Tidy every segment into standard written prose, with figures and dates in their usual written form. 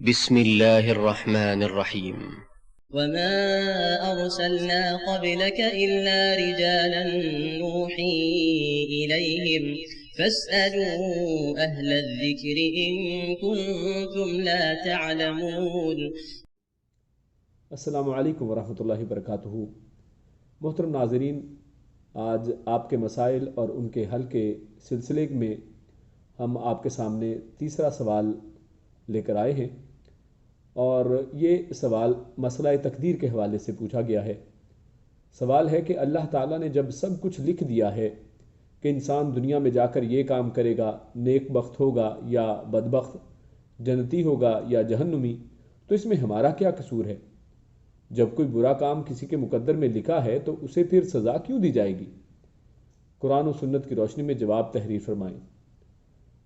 بسم الله الرحمن الرحيم. وما أرسلنا قبلك إلا رجالا نوحي إليهم فاسألوا أهل الذكر إن كنتم لا تعلمون. السلام علیکم ورحمۃ اللہ وبرکاتہ۔ محترم ناظرین، آج آپ کے مسائل اور ان کے حل کے سلسلے میں ہم آپ کے سامنے تیسرا سوال لے کر آئے ہیں، اور یہ سوال مسئلہ تقدیر کے حوالے سے پوچھا گیا ہے۔ سوال ہے کہ اللہ تعالیٰ نے جب سب کچھ لکھ دیا ہے کہ انسان دنیا میں جا کر یہ کام کرے گا، نیک بخت ہوگا یا بدبخت، جنتی ہوگا یا جہنمی، تو اس میں ہمارا کیا قصور ہے؟ جب کوئی برا کام کسی کے مقدر میں لکھا ہے تو اسے پھر سزا کیوں دی جائے گی؟ قرآن و سنت کی روشنی میں جواب تحریر فرمائیں۔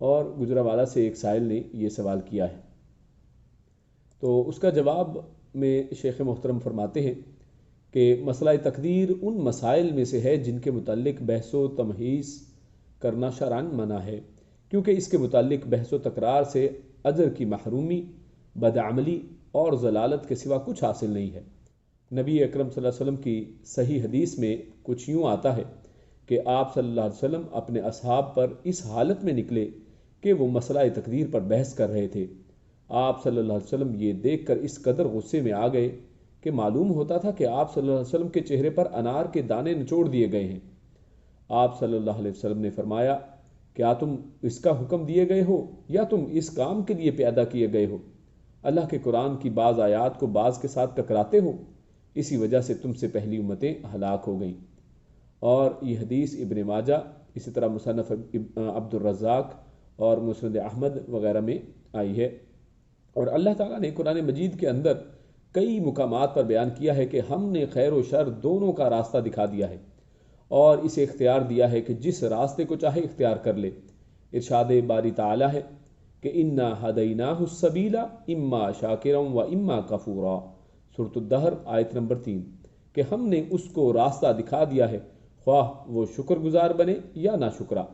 اور گجرانوالہ سے ایک سائل نے یہ سوال کیا ہے، تو اس کا جواب میں شیخ محترم فرماتے ہیں کہ مسئلہ تقدیر ان مسائل میں سے ہے جن کے متعلق بحث و تمحیص کرنا شرعاً منع ہے، کیونکہ اس کے متعلق بحث و تکرار سے اجر کی محرومی، بدعملی اور ضلالت کے سوا کچھ حاصل نہیں ہے۔ نبی اکرم صلی اللہ علیہ وسلم کی صحیح حدیث میں کچھ یوں آتا ہے کہ آپ صلی اللہ علیہ وسلم اپنے اصحاب پر اس حالت میں نکلے کہ وہ مسئلہ تقدیر پر بحث کر رہے تھے۔ آپ صلی اللہ علیہ وسلم یہ دیکھ کر اس قدر غصے میں آ گئے کہ معلوم ہوتا تھا کہ آپ صلی اللہ علیہ وسلم کے چہرے پر انار کے دانے نچوڑ دیے گئے ہیں۔ آپ صلی اللہ علیہ وسلم نے فرمایا، کیا تم اس کا حکم دیے گئے ہو یا تم اس کام کے لیے پیدا کیے گئے ہو؟ اللہ کے قرآن کی بعض آیات کو بعض کے ساتھ ٹکراتے ہو، اسی وجہ سے تم سے پہلی امتیں ہلاک ہو گئیں۔ اور یہ حدیث ابن ماجہ، اسی طرح مصنف عبد الرزاق اور مسند احمد وغیرہ میں آئی ہے۔ اور اللہ تعالیٰ نے قرآن مجید کے اندر کئی مقامات پر بیان کیا ہے کہ ہم نے خیر و شر دونوں کا راستہ دکھا دیا ہے اور اسے اختیار دیا ہے کہ جس راستے کو چاہے اختیار کر لے۔ ارشاد باری تعالیٰ ہے کہ انا ہدیناہ السبیل اما شاکرا و اما کفورا، سورۃ الدہر آیت نمبر 3، کہ ہم نے اس کو راستہ دکھا دیا ہے، خواہ وہ شکر گزار بنے یا ناشکرا۔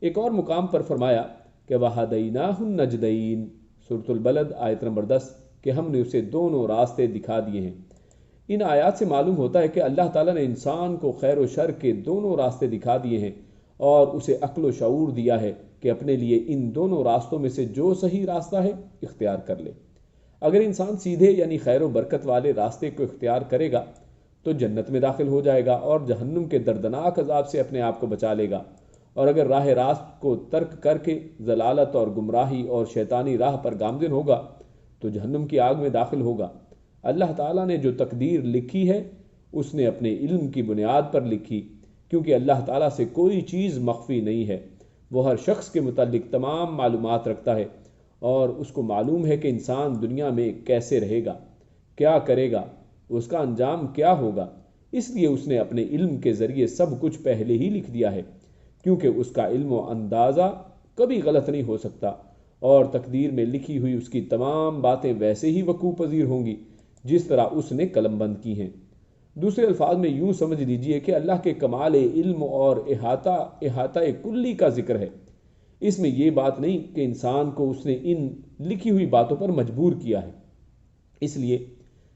ایک اور مقام پر فرمایا کہ وہدیناہ النجدین، سورۃ البلد آیت نمبر 10، کہ ہم نے اسے دونوں راستے دکھا دیے ہیں۔ ان آیات سے معلوم ہوتا ہے کہ اللہ تعالیٰ نے انسان کو خیر و شر کے دونوں راستے دکھا دیے ہیں اور اسے عقل و شعور دیا ہے کہ اپنے لیے ان دونوں راستوں میں سے جو صحیح راستہ ہے اختیار کر لے۔ اگر انسان سیدھے یعنی خیر و برکت والے راستے کو اختیار کرے گا تو جنت میں داخل ہو جائے گا اور جہنم کے دردناک عذاب سے اپنے آپ کو بچا لے گا، اور اگر راہ راست کو ترک کر کے ضلالت اور گمراہی اور شیطانی راہ پر گامزن ہوگا تو جہنم کی آگ میں داخل ہوگا۔ اللہ تعالیٰ نے جو تقدیر لکھی ہے اس نے اپنے علم کی بنیاد پر لکھی، کیونکہ اللہ تعالیٰ سے کوئی چیز مخفی نہیں ہے۔ وہ ہر شخص کے متعلق تمام معلومات رکھتا ہے اور اس کو معلوم ہے کہ انسان دنیا میں کیسے رہے گا، کیا کرے گا، اس کا انجام کیا ہوگا۔ اس لیے اس نے اپنے علم کے ذریعے سب کچھ پہلے ہی لکھ دیا ہے، کیونکہ اس کا علم و اندازہ کبھی غلط نہیں ہو سکتا، اور تقدیر میں لکھی ہوئی اس کی تمام باتیں ویسے ہی وقوع پذیر ہوں گی جس طرح اس نے قلم بند کی ہیں۔ دوسرے الفاظ میں یوں سمجھ لیجئے کہ اللہ کے کمال علم اور احاطہ کلی کا ذکر ہے۔ اس میں یہ بات نہیں کہ انسان کو اس نے ان لکھی ہوئی باتوں پر مجبور کیا ہے۔ اس لیے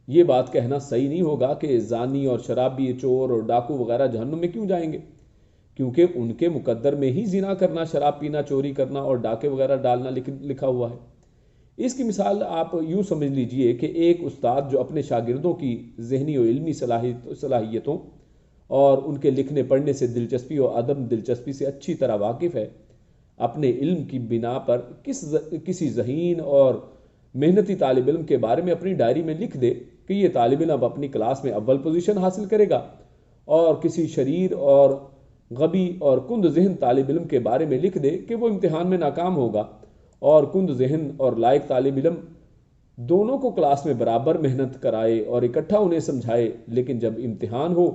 یہ بات کہنا صحیح نہیں ہوگا کہ زانی اور شرابی، چور اور ڈاکو وغیرہ جہنم میں کیوں جائیں گے، کیونکہ ان کے مقدر میں ہی زنا کرنا، شراب پینا، چوری کرنا اور ڈاکے وغیرہ ڈالنا لکھا ہوا ہے۔ اس کی مثال آپ یوں سمجھ لیجئے کہ ایک استاد جو اپنے شاگردوں کی ذہنی و علمی صلاحیتوں اور ان کے لکھنے پڑھنے سے دلچسپی اور عدم دلچسپی سے اچھی طرح واقف ہے، اپنے علم کی بنا پر کسی ذہین اور محنتی طالب علم کے بارے میں اپنی ڈائری میں لکھ دے کہ یہ طالب علم اب اپنی کلاس میں اول پوزیشن حاصل کرے گا، اور کسی شریر اور غبی اور کند ذہن طالب علم کے بارے میں لکھ دے کہ وہ امتحان میں ناکام ہوگا، اور کند ذہن اور لائق طالب علم دونوں کو کلاس میں برابر محنت کرائے اور اکٹھا انہیں سمجھائے، لیکن جب امتحان ہو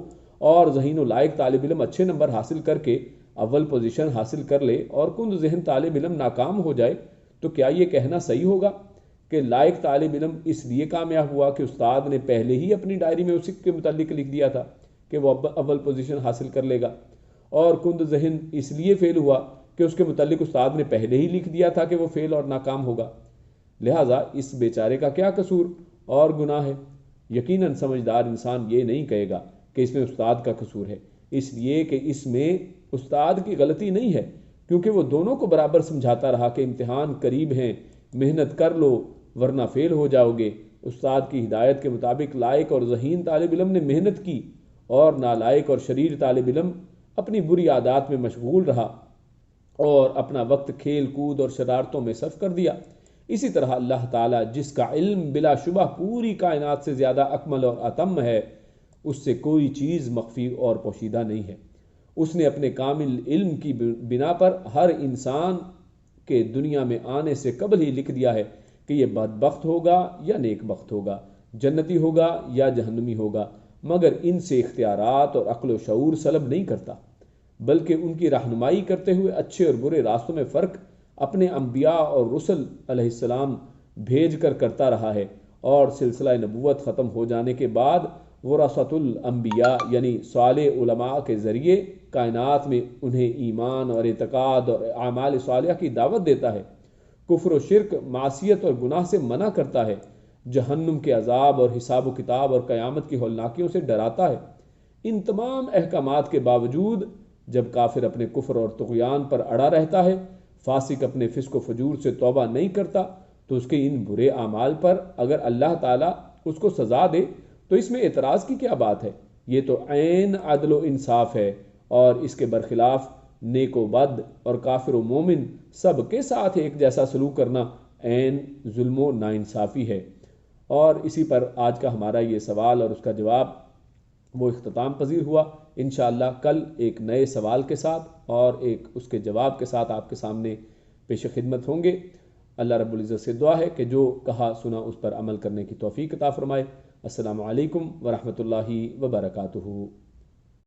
اور ذہین و لائق طالب علم اچھے نمبر حاصل کر کے اول پوزیشن حاصل کر لے اور کند ذہن طالب علم ناکام ہو جائے، تو کیا یہ کہنا صحیح ہوگا کہ لائق طالب علم اس لیے کامیاب ہوا کہ استاد نے پہلے ہی اپنی ڈائری میں اسی کے متعلق لکھ دیا تھا کہ وہ اول پوزیشن حاصل کر لے گا، اور کند ذہن اس لیے فیل ہوا کہ اس کے متعلق استاد نے پہلے ہی لکھ دیا تھا کہ وہ فیل اور ناکام ہوگا؟ لہٰذا اس بیچارے کا کیا قصور اور گناہ ہے؟ یقیناً سمجھدار انسان یہ نہیں کہے گا کہ اس میں استاد کا قصور ہے، اس لیے کہ اس میں استاد کی غلطی نہیں ہے، کیونکہ وہ دونوں کو برابر سمجھاتا رہا کہ امتحان قریب ہیں، محنت کر لو ورنہ فیل ہو جاؤ گے۔ استاد کی ہدایت کے مطابق لائق اور ذہین طالب علم نے محنت کی، اور نالائق اور شریر طالب علم اپنی بری عادات میں مشغول رہا اور اپنا وقت کھیل کود اور شرارتوں میں صرف کر دیا۔ اسی طرح اللہ تعالیٰ جس کا علم بلا شبہ پوری کائنات سے زیادہ اکمل اور اتم ہے، اس سے کوئی چیز مخفی اور پوشیدہ نہیں ہے۔ اس نے اپنے کامل علم کی بنا پر ہر انسان کے دنیا میں آنے سے قبل ہی لکھ دیا ہے کہ یہ بدبخت ہوگا یا نیک بخت ہوگا، جنتی ہوگا یا جہنمی ہوگا، مگر ان سے اختیارات اور عقل و شعور سلب نہیں کرتا، بلکہ ان کی رہنمائی کرتے ہوئے اچھے اور برے راستوں میں فرق اپنے انبیاء اور رسل علیہ السلام بھیج کر کرتا رہا ہے، اور سلسلہ نبوت ختم ہو جانے کے بعد ورثۃ الانبیاء یعنی صالح علماء کے ذریعے کائنات میں انہیں ایمان اور اعتقاد اور اعمال صالحہ کی دعوت دیتا ہے، کفر و شرک، معصیت اور گناہ سے منع کرتا ہے، جہنم کے عذاب اور حساب و کتاب اور قیامت کی ہولناکیوں سے ڈراتا ہے۔ ان تمام احکامات کے باوجود جب کافر اپنے کفر اور طغیان پر اڑا رہتا ہے، فاسق اپنے فسق و فجور سے توبہ نہیں کرتا، تو اس کے ان برے اعمال پر اگر اللہ تعالیٰ اس کو سزا دے تو اس میں اعتراض کی کیا بات ہے؟ یہ تو عین عدل و انصاف ہے، اور اس کے برخلاف نیک و بد اور کافر و مومن سب کے ساتھ ایک جیسا سلوک کرنا عین ظلم و ناانصافی ہے۔ اور اسی پر آج کا ہمارا یہ سوال اور اس کا جواب وہ اختتام پذیر ہوا۔ انشاءاللہ کل ایک نئے سوال کے ساتھ اور ایک اس کے جواب کے ساتھ آپ کے سامنے پیش خدمت ہوں گے۔ اللہ رب العزت سے دعا ہے کہ جو کہا سنا اس پر عمل کرنے کی توفیق عطا فرمائے۔ السلام علیکم ورحمۃ اللہ وبرکاتہ۔